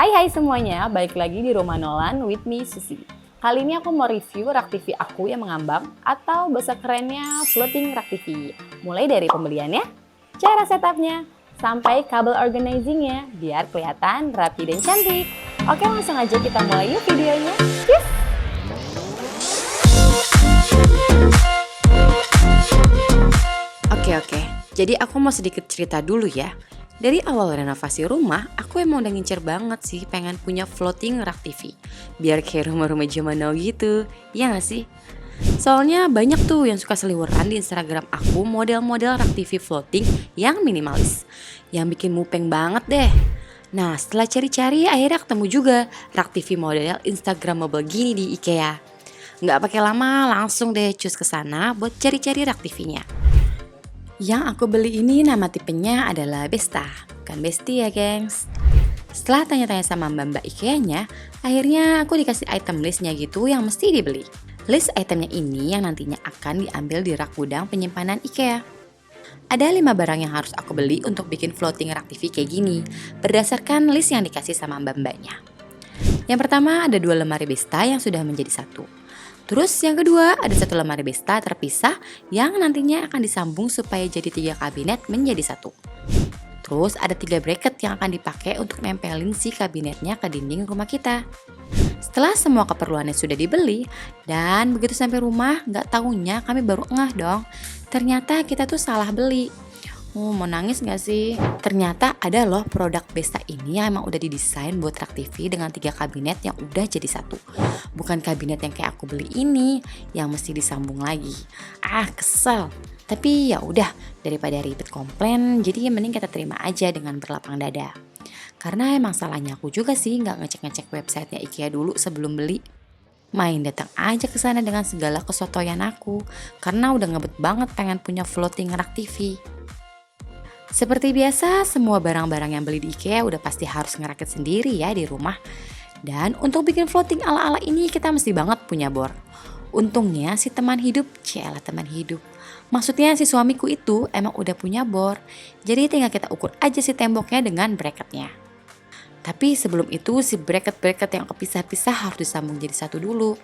Hai semuanya, balik lagi di Rumah Nolan with me Susi. Kali ini aku mau review rak TV aku yang mengambang atau bahasa kerennya floating rak TV. Mulai dari pembeliannya, cara setupnya, sampai kabel organizingnya biar kelihatan rapi dan cantik. Oke, langsung aja kita mulai yuk videonya. Cheers! Oke, jadi aku mau sedikit cerita dulu ya. Dari awal renovasi rumah, aku emang udah ngincer banget sih pengen punya floating rak TV. Biar kayak rumah-rumah zaman now gitu, iya gak sih? Soalnya banyak tuh yang suka seliweran di Instagram aku model-model rak TV floating yang minimalis. Yang bikin mupeng banget deh. Nah setelah cari-cari akhirnya ketemu juga rak TV model Instagramable gini di IKEA. Nggak pakai lama langsung deh cus ke sana buat cari-cari rak TV-nya. Yang aku beli ini nama tipenya adalah Besta, bukan Besti ya gengs. Setelah tanya-tanya sama mbak-mbak IKEA-nya, akhirnya aku dikasih item listnya gitu yang mesti dibeli. List itemnya ini yang nantinya akan diambil di rak gudang penyimpanan IKEA. Ada 5 barang yang harus aku beli untuk bikin floating rak TV kayak gini, berdasarkan list yang dikasih sama mbak-mbaknya. Yang pertama ada 2 lemari Besta yang sudah menjadi satu. Terus yang kedua ada 1 lemari Besta terpisah yang nantinya akan disambung supaya jadi 3 kabinet menjadi satu. Terus ada 3 bracket yang akan dipakai untuk nempelin si kabinetnya ke dinding rumah kita. Setelah semua keperluannya sudah dibeli dan begitu sampai rumah gak taunya kami baru ngeh dong. Ternyata kita tuh salah beli. Mau nangis gak sih? Ternyata ada loh produk Besta ini yang emang udah didesain buat rak TV dengan 3 kabinet yang udah jadi satu. Bukan kabinet yang kayak aku beli ini yang mesti disambung lagi. Kesel. Tapi ya udah, daripada ribet komplain, jadi mending kita terima aja dengan berlapang dada. Karena emang salahnya aku juga sih nggak ngecek-ngecek websitenya IKEA dulu sebelum beli. Main datang aja ke sana dengan segala kesotoyan aku, karena udah ngebet banget pengen punya floating rak TV. Seperti biasa, semua barang-barang yang beli di IKEA udah pasti harus ngerakit sendiri ya di rumah. Dan untuk bikin floating ala-ala ini kita mesti banget punya bor. Untungnya si teman hidup, teman hidup. Maksudnya si suamiku itu emang udah punya bor. Jadi tinggal kita ukur aja si temboknya dengan bracketnya. Tapi sebelum itu si bracket-bracket yang kepisah-pisah harus disambung jadi satu dulu.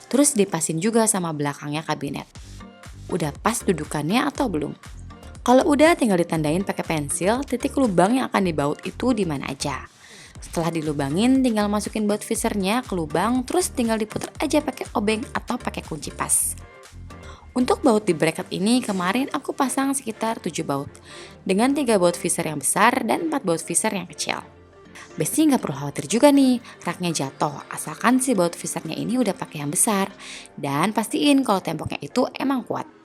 Terus dipasin juga sama belakangnya kabinet. Udah pas dudukannya atau belum? Kalau udah tinggal ditandain pakai pensil titik lubang yang akan dibaut itu di mana aja. Setelah dilubangin tinggal masukin baut visernya ke lubang terus tinggal diputar aja pakai obeng atau pakai kunci pas. Untuk baut di bracket ini kemarin aku pasang sekitar 7 baut dengan 3 baut viser yang besar dan 4 baut viser yang kecil. Besti nggak perlu khawatir juga nih raknya jatuh asalkan si baut visernya ini udah pakai yang besar dan pastiin kalau temboknya itu emang kuat.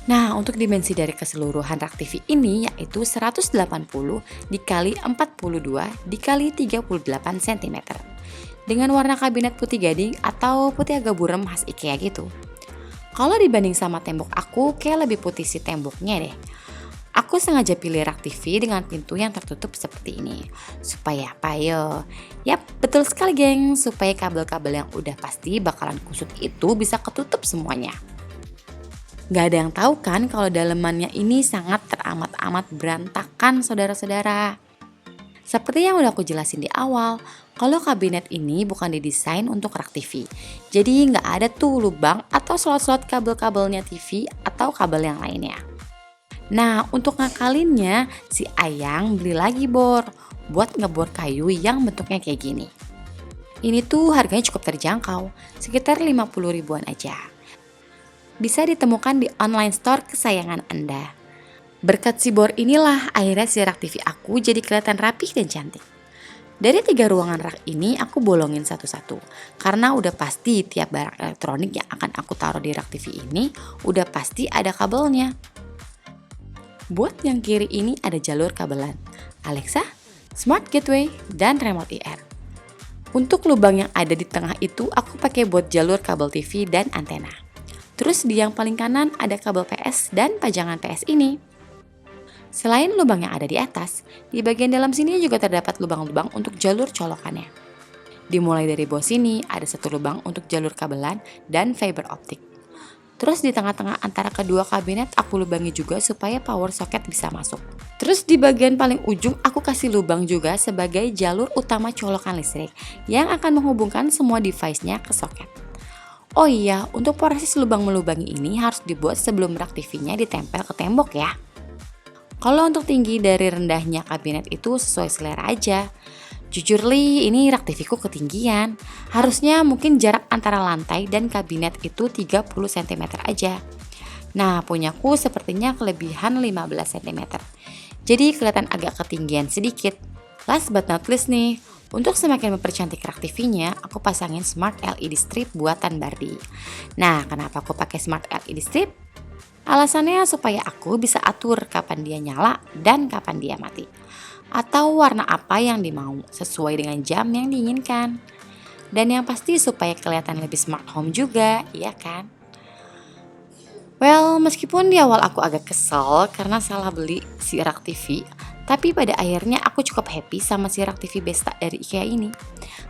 Nah, untuk dimensi dari keseluruhan rak TV ini yaitu 180 dikali 42 dikali 38 cm. Dengan warna kabinet putih gading atau putih agak buram khas IKEA gitu. Kalau dibanding sama tembok aku, kayak lebih putih si temboknya deh. Aku sengaja pilih rak TV dengan pintu yang tertutup seperti ini. Supaya apa yo? Yap, betul sekali geng. Supaya kabel-kabel yang udah pasti bakalan kusut itu bisa ketutup semuanya. Gak ada yang tahu kan kalau dalemannya ini sangat teramat-amat berantakan saudara-saudara. Seperti yang udah aku jelasin di awal, kalau kabinet ini bukan didesain untuk rak TV. Jadi gak ada tuh lubang atau slot-slot kabel-kabelnya TV atau kabel yang lainnya. Nah untuk ngakalinnya si Ayang beli lagi bor buat ngebor kayu yang bentuknya kayak gini. Ini tuh harganya cukup terjangkau, sekitar 50 ribuan aja. Bisa ditemukan di online store kesayangan Anda. Berkat si bor inilah akhirnya si rak TV aku jadi kelihatan rapih dan cantik. Dari 3 ruangan rak ini aku bolongin satu-satu. Karena udah pasti tiap barang elektronik yang akan aku taruh di rak TV ini udah pasti ada kabelnya. Buat yang kiri ini ada jalur kabelan Alexa, Smart Gateway, dan Remote ER. Untuk lubang yang ada di tengah itu aku pakai buat jalur kabel TV dan antena. Terus di yang paling kanan ada kabel PS dan pajangan PS ini. Selain lubang yang ada di atas, di bagian dalam sini juga terdapat lubang-lubang untuk jalur colokannya. Dimulai dari bawah sini ada 1 lubang untuk jalur kabelan dan fiber optik. Terus di tengah-tengah antara kedua kabinet aku lubangi juga supaya power socket bisa masuk. Terus di bagian paling ujung aku kasih lubang juga sebagai jalur utama colokan listrik yang akan menghubungkan semua device-nya ke soket. Oh iya, untuk proses lubang melubangi ini harus dibuat sebelum rak TV-nya ditempel ke tembok ya. Kalau untuk tinggi dari rendahnya kabinet itu sesuai selera aja. Jujur Li, ini rak TV ku ketinggian. Harusnya mungkin jarak antara lantai dan kabinet itu 30 cm aja. Nah, punyaku sepertinya kelebihan 15 cm. Jadi kelihatan agak ketinggian sedikit. Last but not least nih, untuk semakin mempercantik rak TV-nya, aku pasangin smart LED strip buatan Barbie. Nah, kenapa aku pakai smart LED strip? Alasannya supaya aku bisa atur kapan dia nyala dan kapan dia mati. Atau warna apa yang dimau sesuai dengan jam yang diinginkan. Dan yang pasti supaya kelihatan lebih smart home juga, iya kan? Well, meskipun di awal aku agak kesel karena salah beli si rak TV, tapi pada akhirnya aku cukup happy sama si rak TV Besta dari IKEA ini.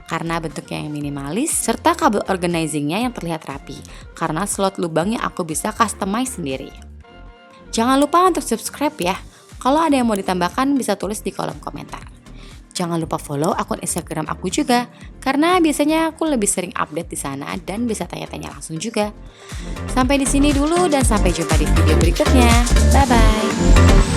Karena bentuknya yang minimalis, serta kabel organizingnya yang terlihat rapi. Karena slot lubangnya aku bisa customize sendiri. Jangan lupa untuk subscribe ya. Kalau ada yang mau ditambahkan bisa tulis di kolom komentar. Jangan lupa follow akun Instagram aku juga, karena biasanya aku lebih sering update di sana dan bisa tanya-tanya langsung juga. Sampai di sini dulu dan sampai jumpa di video berikutnya. Bye bye.